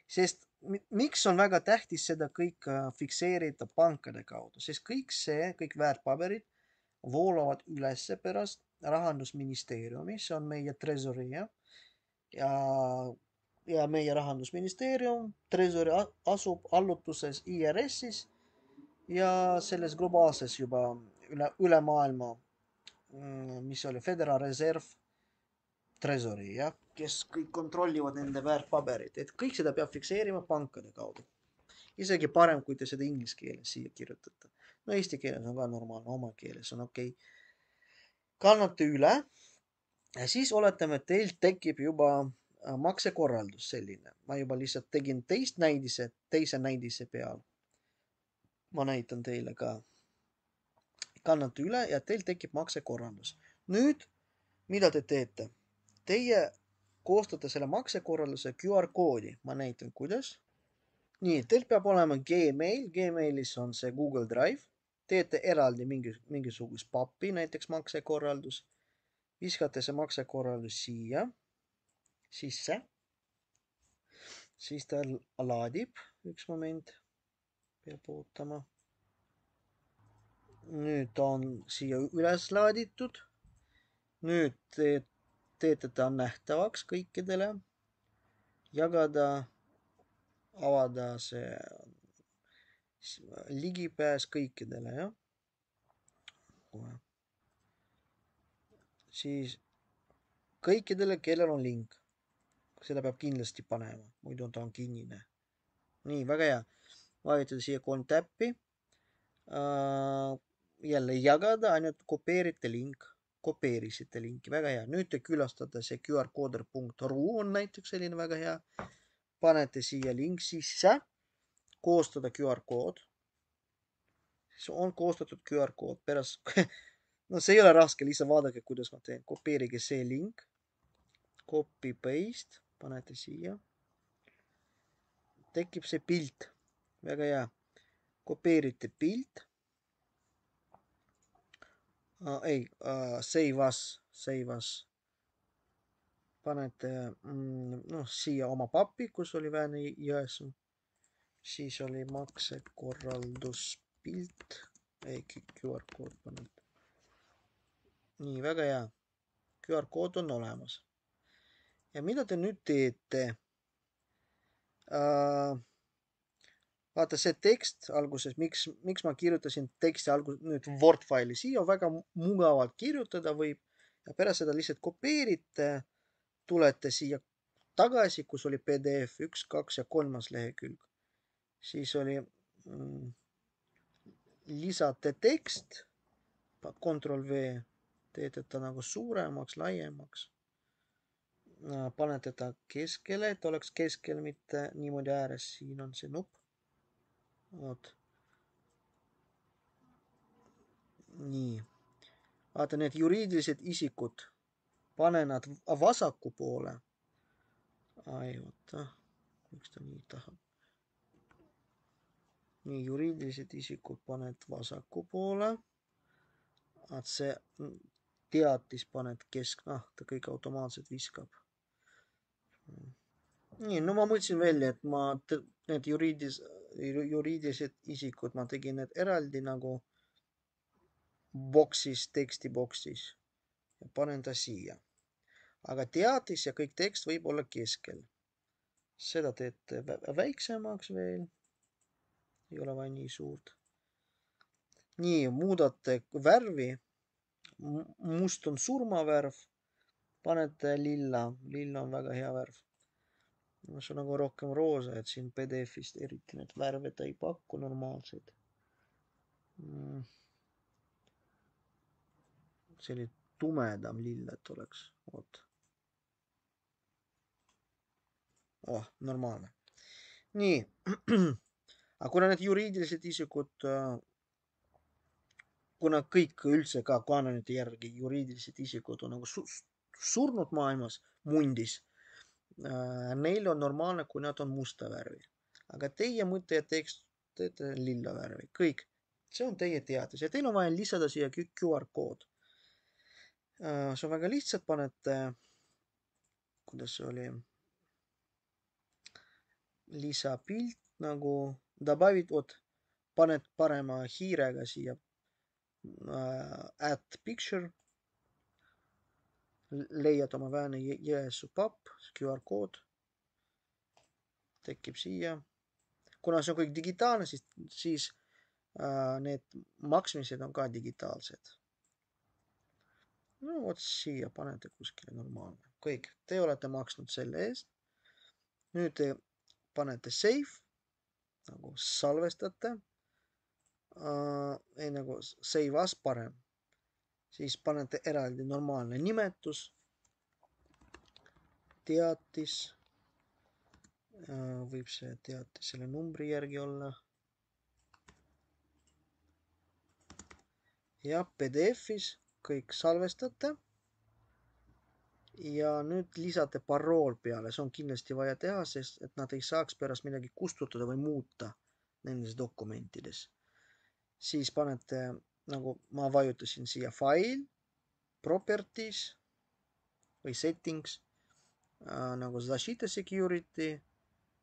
Sest miks on väga tähtis seda kõik fikseerida pankade kaudu? Sest kõik väärtpaberid voolavad üles pärast Rahandusministeeriumi, see on meie tresoria. Ja meie Rahandusministeerium, Trezori asub allutuses IRS-is ja selles globaalses juba üle maailma, mis oli Federal Reserve Trezori, jah, kes kõik kontrollivad nende väärtpaberid, et kõik seda peab fikseerima pankade kaudu. Isegi parem, kui te seda inglise keeles siia kirjutate. No eesti keeles on ka normaalne, oma keeles on okei. Kannate üle. Ja siis oletame, et teil tekib juba maksekorraldus selline. Ma juba lihtsalt tegin teise näidise peal. Ma näitan teile ka. Kannate üle ja teil tekib maksekorraldus. Nüüd, mida te teete? Teie koostate selle maksekorralduse QR-koodi. Ma näitan, kuidas. Nii, teil peab olema Gmail. Gmailis on see Google Drive. Teete eraldi mingisugust pappi, näiteks maksekorraldus. Viskate see maksekorraldus siia sisse. Siis ta laadib. Üks moment. Peab ootama. Nüüd on siia üles laaditud. Nüüd teete ta nähtavaks kõikidele. Jagada, avada see ligipääs kõikidele, jah. Siis kõikidele, kellel on link. Seda peab kindlasti panema, muidu ta on kinnine. Nii, väga hea. Vajutada siia 3 täppi. Jälle jagada, ainult kopeerite link. kopeerisite linki, väga hea. Nüüd te külastate see qrcoder.ru on näiteks selline väga hea. Panete siia link sisse, koostada QR-kood. See on koostatud QR-kood pärast. No see ei ole raske, lihtsalt vaadake, kuidas ma teen. Kopeerige see link. Copy paste, panete siia. Tekib see pilt. Väga hea. Kopeerite pilt. Save as. Panete siia oma pappi, kus oli Vääne Jõesuu. Siis oli maksekorralduspilt. QR-kood panete. Nii, väga hea. QR-kood on olemas. Ja mida te nüüd teete? Vaata see tekst alguses, miks ma kirjutasin teksti nüüd Word-faili. Siia väga mugavalt kirjutada võib ja pärast seda lihtsalt kopeerite, tulete siia tagasi, kus oli PDF 1, 2 ja 3. lehekülg. Siis oli lisate tekst, Ctrl-V, teete ta nagu suuremaks, laiemaks. Panete ta keskele, et oleks keskel, mitte niimoodi ääres. Siin on see nupp. Oot. Nii. Vaata need juriidilised isikud. Pane nad vasaku poole. Oota. Miks ta nii tahab? Nii, juriidilised isikud paned vasaku poole. See teatis paned ta kõik automaatselt viskab. Nii, no ma mõtlesin välja, et need juriidilised isikud, ma tegin need eraldi nagu tekstiboksis ja panen ta siia. Aga teatis ja kõik tekst võib olla keskel. Seda teete väiksemaks veel. Ei ole vaja nii suurt. Nii, muudate värvi. Must on surmavärv. Panete lilla. Lilla on väga hea värv. See on nagu rohkem roosa, et siin PDF-ist eriti need värve ta ei paku normaalseid. See oli tumedam lill, et oleks. Oot. Normaalne. Nii. Aga kuna need juriidilised isikud, kuna kõik üldse ka kaanonite järgi juriidilised isikud on nagu surnud maailmas mundis, neil on normaalne, kui nad on musta värvi. Aga teie mõte ja tekst teete lilla värvi. Kõik. See on teie teadis. Ja teil on vaja lisada siia QR-kood. See on väga lihtsalt. Panete, kuidas see oli, lisapilt nagu dabavit, paned parema hiirega siia add picture. Leiad oma Vääne Jõesuu papp, QR-kood. Tekib siia. Kuna see on kõik digitaalne, siis need maksmised on ka digitaalsed. No siia panete kuskile normaalne. Kõik, te olete maksnud selle eest. Nüüd te panete save, nagu salvestate. Nagu save as parem. Siis panete eraldi normaalne nimetus. Teatis. Võib see teatis selle numbri järgi olla. Ja PDF-is kõik salvestate. Ja nüüd lisate parool peale. See on kindlasti vaja teha, sest et nad ei saaks pärast midagi kustutada või muuta nendes dokumentides. Siis panete, nagu ma vajutasin siia file, properties või settings, nagu Zashita security,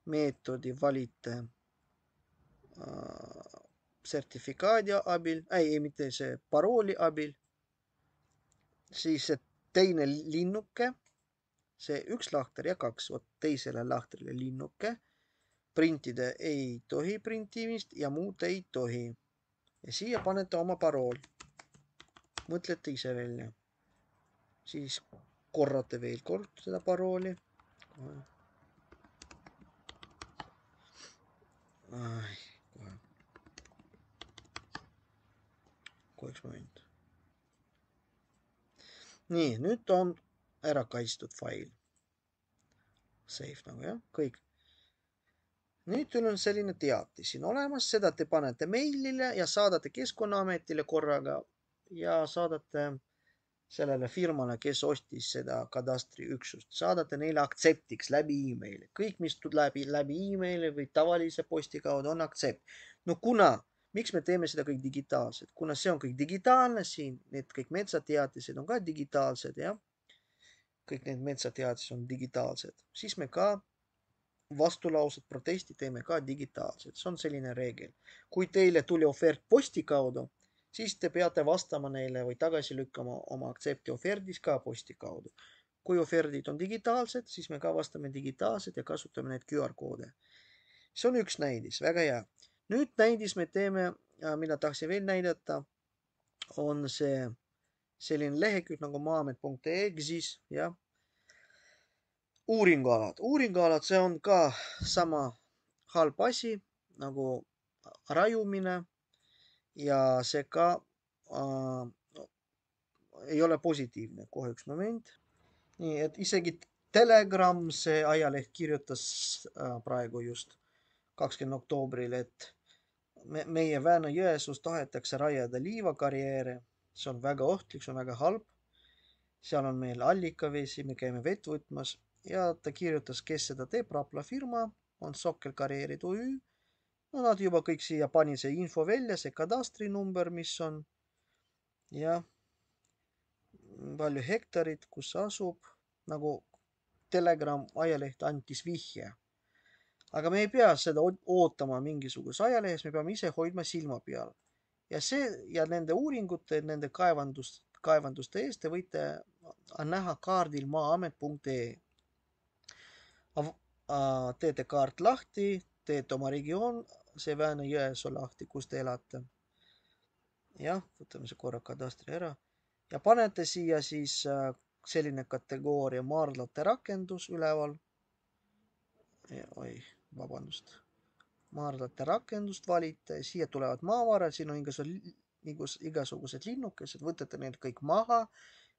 meetodi valite sertifikaadi abil, mitte see parooli abil, siis see teine linnuke, see 1 lahter ja 2, teisele lahtrile linnuke, printida ei tohi printimist ja muud ei tohi. Ja siia panete oma parool. Mõtlete ise välja. Siis korrate veel kord seda parooli. Kohe üks moment. Nii, nüüd on ära kaitstud fail. Save nagu jah, kõik. Nüüd teil on selline teatis siin olemas, seda te panete meilile ja saadate Keskkonnaametile korraga ja saadate sellele firmale, kes ostis seda kadastriüksust, saadate neile aktseptiks läbi emaili. Kõik, mis tuleb läbi emaili või tavalise posti kaudu, on aktsept. No miks me teeme seda kõik digitaalselt? Kuna see on kõik digitaalne siin, need kõik metsateatised on ka digitaalsed, jah. Kõik need metsateatised on digitaalsed, siis me ka vastulaused, protesti teeme ka digitaalselt. See on selline reegel. Kui teile tuli ofert posti kaudu, siis te peate vastama neile või tagasi lükkama oma aktsepti oferdis ka posti kaudu. Kui oferdid on digitaalsed, siis me ka vastame digitaalselt ja kasutame neid QR-koode. See on üks näidis, väga hea. Nüüd näidis me teeme, mida tahtsin veel näidata, on see selline lehekülg nagu maamet.ee, jah. Uuringualad, see on ka sama halb asi nagu rajumine ja see ka ei ole positiivne. Kohe üks moment. Nii, et isegi Telegram, see ajaleht kirjutas praegu just 20. oktoobril, et meie Väänõ-Jõesuus tahetakse rajada liivakarjääre. See on väga ohtlik, see on väga halb. Seal on meil allikavesi, me käime vett võtmas ja ta kirjutas, kes seda teeb, Rapla firma, on Sokkel Karjäärid OÜ. No nad juba kõik siia pani see info välja, see kadastrinumber, mis on ja palju hektarid, kus asub, nagu Telegram ajaleht andis vihje. Aga me ei pea seda ootama mingisuguse ajalehes, me peame ise hoidma silma peal. Ja nende uuringute, nende kaevanduste eest te võite näha kaardil maamet.ee. Teete kaart lahti, teete oma regioon, see Väänõ-Jõesuu lahti, kus te elate. Jah, võtame see korra kadastri ära. Ja panete siia siis selline kategooria maardlate rakendus üleval. Oi, vabandust. Maardlate rakendust valite, siia tulevad maavarad, siin on igasugused linnukesed, võtate need kõik maha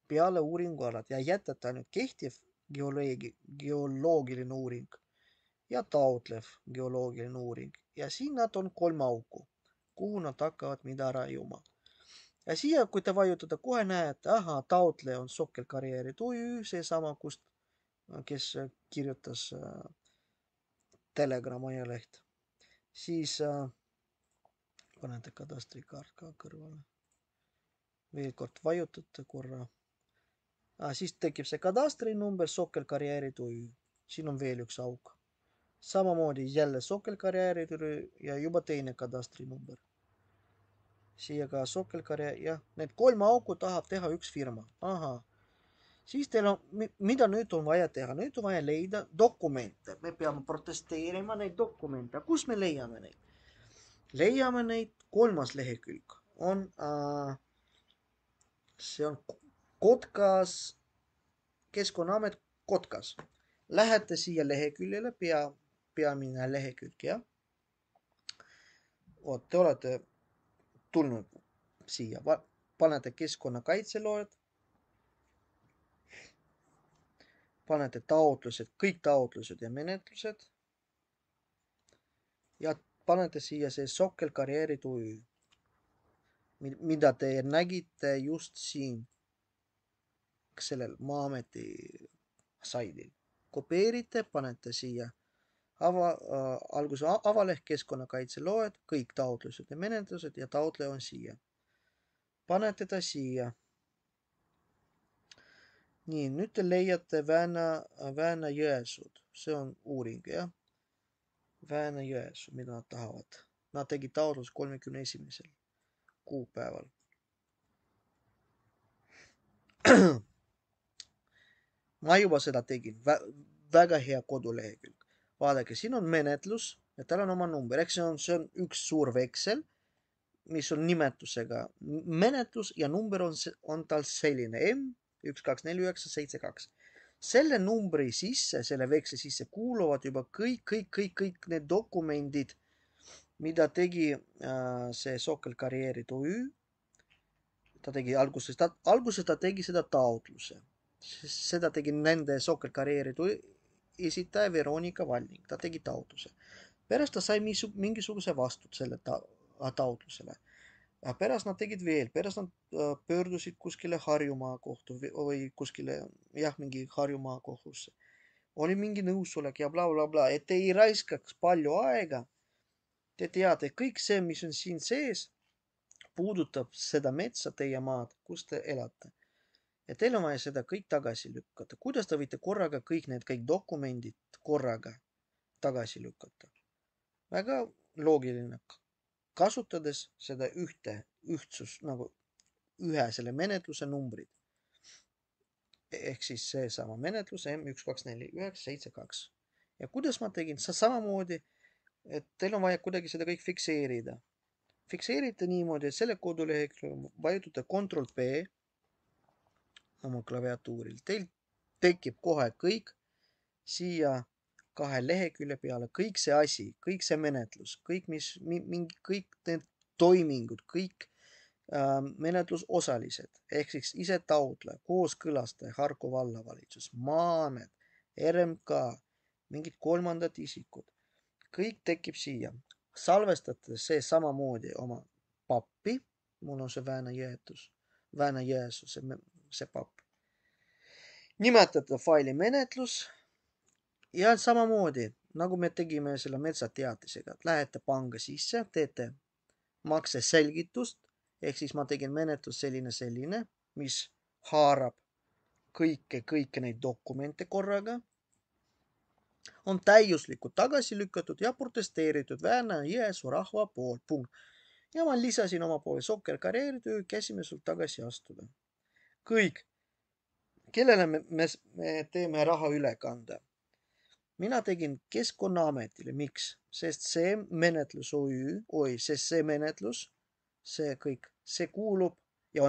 peale uuringualad ja jätate ainult kehtiv geoloogiline uuring ja taotlev geoloogiline uuring. Ja siin nad on 3 auku, kuhu nad hakkavad mida rajuma. Ja siia, kui te vajutada, kohe näete, aha, taotleja on Sokkel Karjäärid OÜ, seesama, kes kirjutas Telegram ajaleht. Siis panete kadastrikaart ka kõrvale. Veel kord vajutate korra. Siis tekib see kadastrinumber Sokkel Karjäärid OÜ. Siin on veel üks auk. Samamoodi jälle Sokkel Karjäärid OÜ ja juba teine kadastrinumber. Siia ka Sokkel Karjäärid, jah, need 3 auku tahab teha üks firma. Aha. Siis teil on, mida nüüd on vaja teha? Nüüd on vaja leida dokumente. Me peame protesteerima neid dokumente. Kus me leiame neid? Leiame neid 3. lehekülg. See on Kotkas, Keskkonnaamet Kotkas. Lähete siia leheküljele, peamine lehekülg, jah. Te olete tulnud siia, panete keskkonnakaitseloed, panete taotlused, kõik taotlused ja menetlused ja panete siia see Sokkel Karjäärid OÜ, mida te nägite just siin sellel Maa-ameti saidil. Kopeerite, panete siia alguse avaleht, keskkonnakaitseloed, kõik taotlused ja menetlused ja taotleja on siia. Panete ta siia. Nii, nüüd te leiate Väänõ-Jõesuud. See on uuring, jah. Väänõ-Jõesuu, mida nad tahavad. Nad tegid taotlus 31. kuupäeval. Ma juba seda tegin. Väga hea kodulehekülg. Vaadake, siin on menetlus ja tal on oma number. Eks see on üks suur veksel, mis on nimetusega menetlus ja number on tal selline M1249772. Selle numbri sisse, selle veksli sisse kuuluvad juba kõik need dokumendid, mida tegi see Sokkel Karjäärid OÜ. ta tegi alguses ta tegi seda taotluse. Seda tegi nende sokkerkarjääridu esitaja Veronika Valning, ta tegi taotluse. Pärast ta sai mingisuguse vastut selle taotlusele. Pärast nad tegid veel, pärast nad pöördusid kuskile Harjumaa kohtu või kuskile, jah, mingi Harjumaa kohtusse. Oli mingi nõusolek ja bla bla bla, et ei raiskaks palju aega. Te teate, kõik see, mis on siin sees, puudutab seda metsa, teie maad, kus te elate. Ja teil on vaja seda kõik tagasi lükata. Kuidas te võite korraga kõik dokumendid korraga tagasi lükata? Väga loogiline. Kasutades seda ühtsus nagu ühe selle menetluse numbrid. Ehk siis seesama menetlus M124972. Ja kuidas ma tegin? Samamoodi, et teil on vaja kuidagi seda kõik fikseerida. Fikseerite niimoodi, et selle kodulehekülje vajutate Ctrl+P oma klaviatuuril. Teil tekib kohe kõik siia kahe lehekülje peale, kõik see asi, kõik see menetlus, kõik need toimingud, kõik menetlusosalised, ehk siis ise taotleja, kooskõlastaja, Harku vallavalitsus, Maa-amet, RMK, mingid kolmandad isikud, kõik tekib siia. Salvestate see samamoodi oma pappi, mul on see Väänä-Jõesuu, see papp. Nimetate faili menetlus ja samamoodi, nagu me tegime selle metsateatisega, lähete panga sisse, teete makseselgitust, ehk siis ma tegin menetlus selline, mis haarab kõike neid dokumente korraga, on täiuslikult tagasi lükatud ja protesteeritud Väänä-Jõesuu rahva poolt. Punkt. Ja ma lisasin oma poole sokkerkarjääritöö, käsime sul tagasi astuda. Kõik. Kellele me teeme raha ülekande? Mina tegin Keskkonnaametile. Miks? Sest see menetlus see menetlus, see kõik, see kuulub ja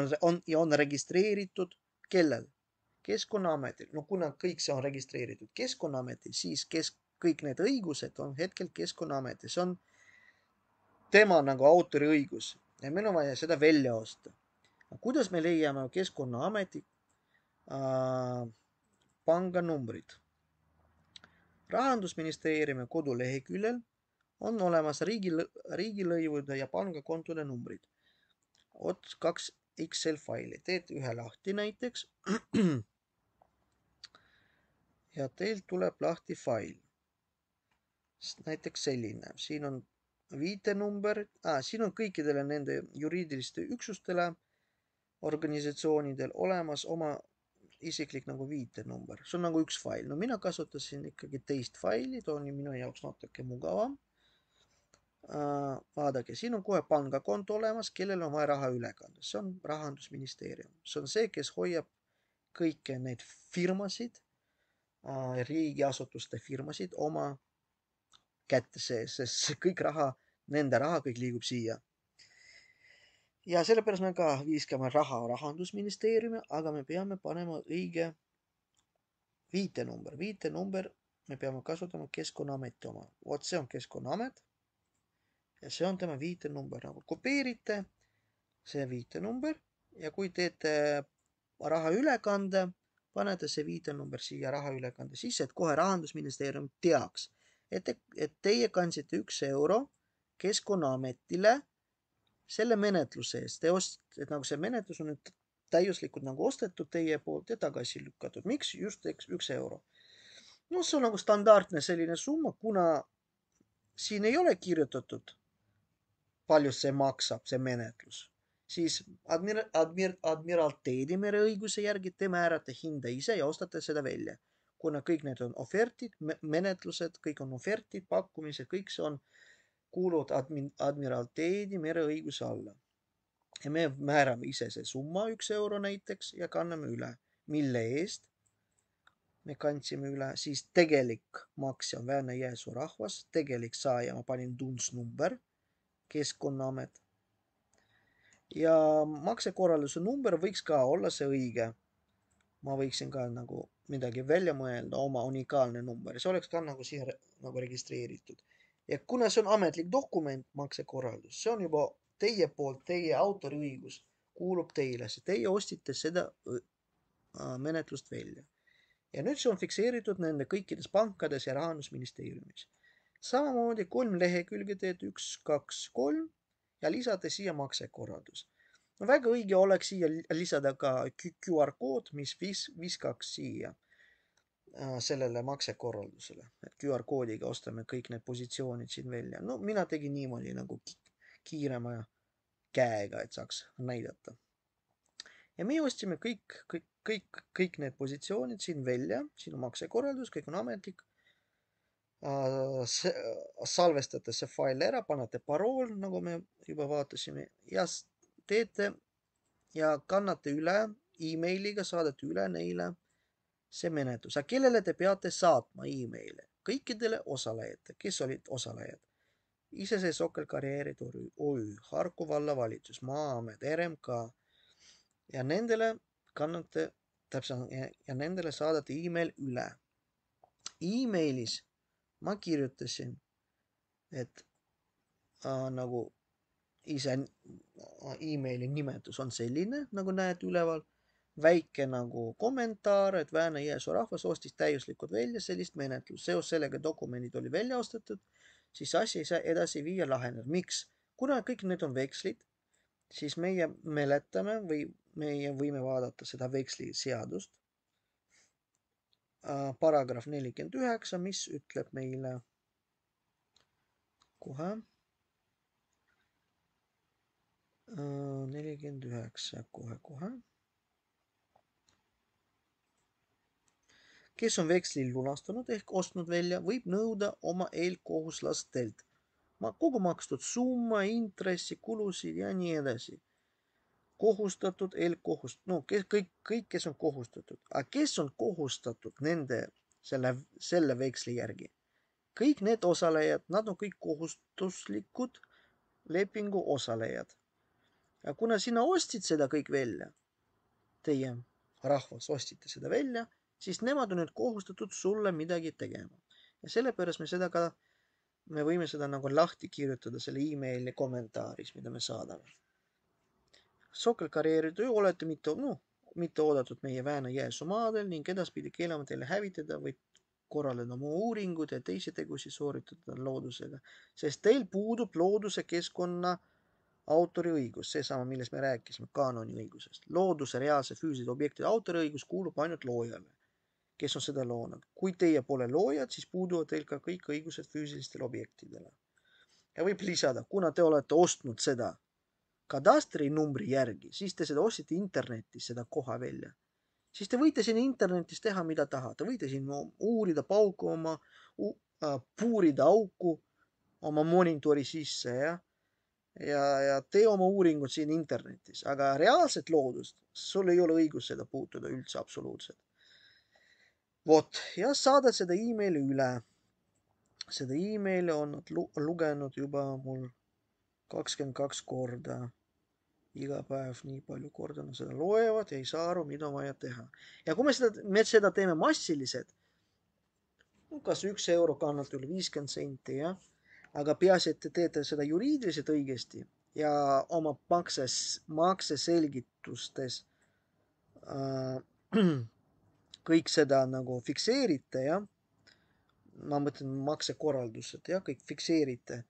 on registreeritud kellel? Keskkonnaametil. No kuna kõik see on registreeritud Keskkonnaametil, siis kõik need õigused on hetkel Keskkonnaametil. See on tema nagu autoriõigus ja meil on vaja seda välja osta. Kuidas me leiame Keskkonnaameti panganumbrid? Rahandusministeeriumi koduleheküljel on olemas riigilõivude ja pangakontode numbrid. 2 Excel faili. Teete ühe lahti näiteks. Ja teil tuleb lahti fail. Näiteks selline. Siin on viitenumber. Siin on kõikidele nende juriidiliste üksustele, organisatsioonidel olemas oma isiklik nagu viitenumber. See on nagu üks fail. No mina kasutasin ikkagi teist faili, too on minu jaoks natuke mugavam. Vaadake, siin on kohe pangakonto olemas, kellel on vaja raha ülekanda. See on Rahandusministeerium. See on see, kes hoiab kõiki neid firmasid, riigiasutuste firmasid oma kätte sees, sest kõik raha, nende raha kõik liigub siia. Ja sellepärast me ka viiskame raha Rahandusministeeriumi, aga me peame panema õige viitenumber. Viitenumber me peame kasutama Keskkonnaameti oma. Vot see on Keskkonnaamet ja see on tema viitenumber. Nagu kopeerite see viitenumber ja kui teete raha ülekande, panete see viitenumber siia raha ülekande sisse, et kohe Rahandusministeerium teaks, et teie kandsite 1 euro Keskkonnaametile selle menetluse eest, et nagu see menetlus on nüüd täiuslikult nagu ostetud teie poolt ja tagasi lükatud. Miks just 1 euro? No see on nagu standardne selline summa, kuna siin ei ole kirjutatud, palju see maksab, see menetlus. Siis admiralteedi mereõiguse järgi te määrate hinda ise ja ostate seda välja. Kuna kõik need on ofertid, menetlused, kõik on ofertid, pakkumised, kõik see on kuuluvad admiralteedi mereõiguse alla. Ja me määrame ise see summa 1 euro näiteks ja kanname üle. Mille eest me kandsime üle, siis tegelik maksja on Väänä-Jõesuu rahvas, tegelik saaja ma panin tundsnumber, Keskkonnaamet. Ja maksekorralduse number võiks ka olla see õige. Ma võiksin ka nagu midagi välja mõelda, oma unikaalne number. See oleks ka nagu siia nagu registreeritud. Ja kuna see on ametlik dokument, maksekorraldus, see on juba teie poolt, teie autoriõigus kuulub teile, sest teie ostite seda menetlust välja. Ja nüüd see on fikseeritud nende kõikides pankades ja Rahandusministeeriumis. Samamoodi 3 lehekülge teed 1, 2, 3 ja lisate siia maksekorraldus. No väga õige oleks siia lisada ka QR-kood, mis viskaks siia sellele maksekorraldusele. Et QR-koodiga ostame kõik need positsioonid siin välja. No mina tegin niimoodi nagu kiirema käega, et saaks näidata. Ja me ostime kõik need positsioonid siin välja, siin on maksekorraldus, kõik on ametlik. Salvestate see fail ära, panete parool, nagu me juba vaatasime, ja teete ja kannate üle emailiga, saadate üle neile see menetlus. Aga kellele te peate saatma emaili? Kõikidele osalejate, kes olid osalejad. Iseseisva Sokker-Karjäärid OÜ, Harku vallavalitsus, Maa-amet, RMK ja nendele kannate ja nendele saadate email üle. Emailis ma kirjutasin, et nagu ise emaili nimetus on selline, nagu näed üleval, väike nagu kommentaar, et Väänä-Jõesuu rahvas ostis täiuslikult välja sellist menetlust. Seos sellega dokumendid oli välja ostetud, siis asi ei saa edasi viia laheneda. Miks? Kuna kõik need on vekslid, siis meie meletame või meie võime vaadata seda veksli seadust. Paragrahv 49, mis ütleb meile kohe 49 kohe. Kes on veksli lunastanud ehk ostnud välja, võib nõuda oma eelkohuslastelt kogu makstud summa, intressi, kulusid ja nii edasi. Kohustatud, kõik, kes on kohustatud. Aga kes on kohustatud nende selle veksli järgi? Kõik need osalejad, nad on kõik kohustuslikud lepingu osalejad. Ja kuna sina ostid seda kõik välja, teie rahvas ostite seda välja, siis nemad on nüüd kohustatud sulle midagi tegema. Ja sellepärast me võime seda nagu lahti kirjutada selle emaili kommentaaris, mida me saadame. Sokker-Karjäärid olete mitte oodatud meie Väänä-Jõesuu maadel ning edaspidi keelame teile hävitada või korraldada oma uuringud ja teisi tegusi sooritada loodusega, sest teil puudub looduse keskkonna autoriõigus, seesama, millest me rääkisime, kaanoniõigusest. Looduse reaalse füüsilise objektide autoriõigus kuulub ainult loojale, kes on seda loonud. Kui teie pole loojad, siis puuduvad teil ka kõik õigused füüsilistele objektidele. Ja võib lisada, kuna te olete ostnud seda kadastri numbri järgi, siis te seda ostite internetis, seda koha välja. Siis te võite siin internetis teha, mida tahate. Võite siin uurida pauku puurida auku oma monitori sisse, ja tee oma uuringud siin internetis, aga reaalset loodust sul ei ole õigus seda puutuda üldse absoluutselt. Vot, ja saadad seda emaili üle. Seda emaili on lugenud juba mul 22 korda. Iga päev nii palju korda nad seda loevad ja ei saa aru, mida on vaja teha. Ja kui me seda teeme massiliselt, kas 1 euro kannab üle 50 senti, jah? Aga peaasi, et te teete seda juriidiliselt õigesti ja oma makseselgitustes kõik seda nagu fikseerite, jah. Ma mõtlen maksekorraldused, jah, kõik fikseerite.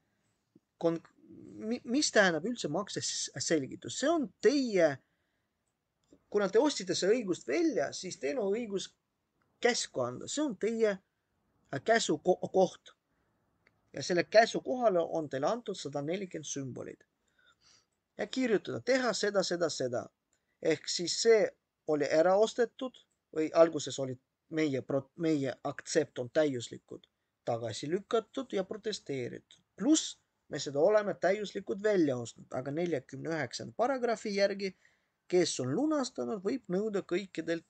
Mis tähendab üldse makseselgitus? See on teie, kuna te ostite see õigust välja, siis teil on õigus käsku anda. See on teie käsu koht. Ja selle käsu kohale on teile antud 140 sümbolid. Ja kirjutada, teha seda. Ehk siis see oli ära ostetud või alguses oli meie aktsept on täiuslikud tagasi lükatud ja protesteeritud. Pluss me seda oleme täiuslikult välja ostnud, aga 49. paragrahvi järgi, kes on lunastanud, võib nõuda kõikidelt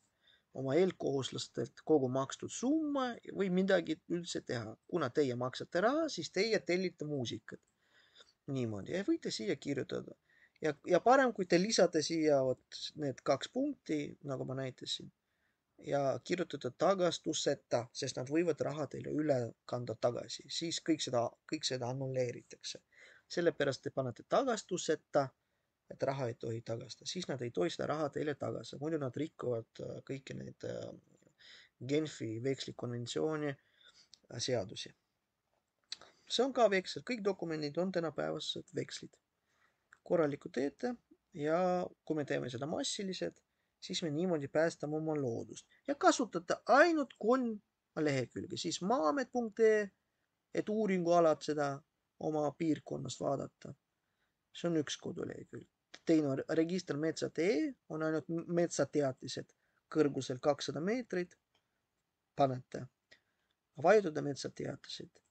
oma eelkohuslastelt kogu makstud summa või midagi üldse teha. Kuna teie maksate raha, siis teie tellite muusikat. Niimoodi. Ja võite siia kirjutada. Ja parem, kui te lisate siia need 2 punkti, nagu ma näitasin, ja kirjutada tagastuseta, sest nad võivad raha teile üle kanda tagasi. Siis kõik seda annulleeritakse. Sellepärast te panete tagastuseta et raha ei tohi tagasta, siis nad ei tohi seda raha teile tagasi, muidu nad rikuvad kõiki neid Genfi vekslikonventsiooni seadusi. See on ka veksel, kõik dokumendid on tänapäevased vekslid. Korralikult teete ja kui me teeme seda massiliselt, siis me niimoodi päästame oma loodust ja kasutate ainult 3 lehekülge, siis maamet.ee, et uuringualad seda oma piirkonnast vaadata. See on üks kodulehekülg. Teine on registermetsad.ee, on ainult metsateatised kõrgusel 200 meetrit. Panete vajutada metsateatised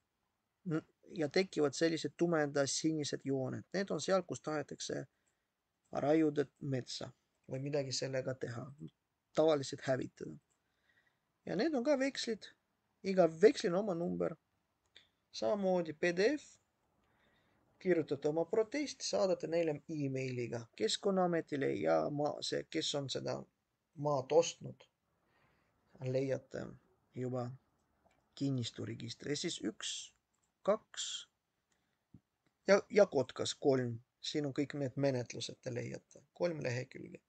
ja tekivad sellised tumeda sinised jooned. Need on seal, kus tahetakse raiuda metsa või midagi sellega teha, tavaliselt hävitada. Ja need on ka vekslid, iga vekslil on oma number. Samamoodi PDF, kirjutate oma protesti, saadate neile e-mailiga Keskkonnaametile ja see, kes on seda maad ostnud, leiate juba kinnisturegistri. Ja siis 1, 2 ja Kotkas 3. Siin on kõik need menetlused, te leiate 3 lehekülge,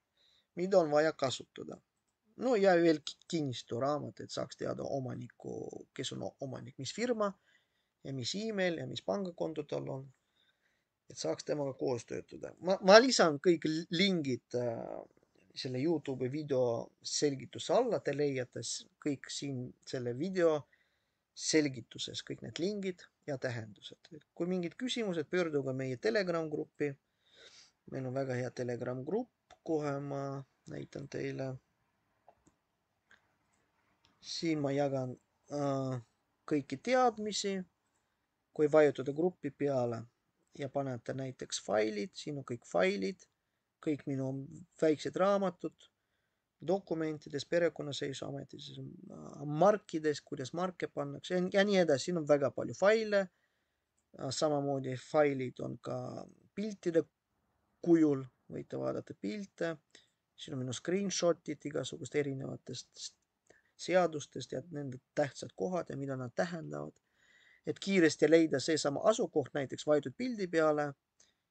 mida on vaja kasutada. No ja veel kinnisturaamat, et saaks teada omaniku, kes on omanik, mis firma ja mis email ja mis pangakonto tal on, et saaks temaga koos töötada. Ma lisan kõik lingid selle YouTube video selgituse alla, te leiate kõik siin selle video selgituses, kõik need lingid ja tähendused. Kui mingid küsimused, pöörduge meie Telegram gruppi. Meil on väga hea Telegram grupp, kohe ma näitan teile. Siin ma jagan kõiki teadmisi. Kui vajutada gruppi peale ja panete näiteks failid, siin on kõik failid, kõik minu väiksed raamatud, dokumentides, perekonnaseisuametis, markides, kuidas marke pannakse ja nii edasi. Siin on väga palju faile. Samamoodi failid on ka piltide kujul, võite vaadata pilte. Siin on minu screenshotid igasugust erinevatest seadustest ja nende tähtsad kohad ja mida nad tähendavad. Et kiiresti leida seesama asukoht, näiteks vajutad pildi peale,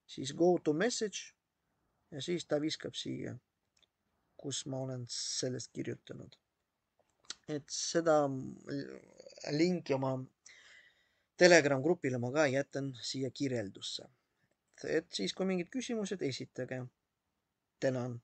siis go to message ja siis ta viskab siia, kus ma olen sellest kirjutanud. Et seda linki oma Telegram grupile ma ka jätan siia kirjeldusse. Et siis, kui mingid küsimused esitage. Tänan.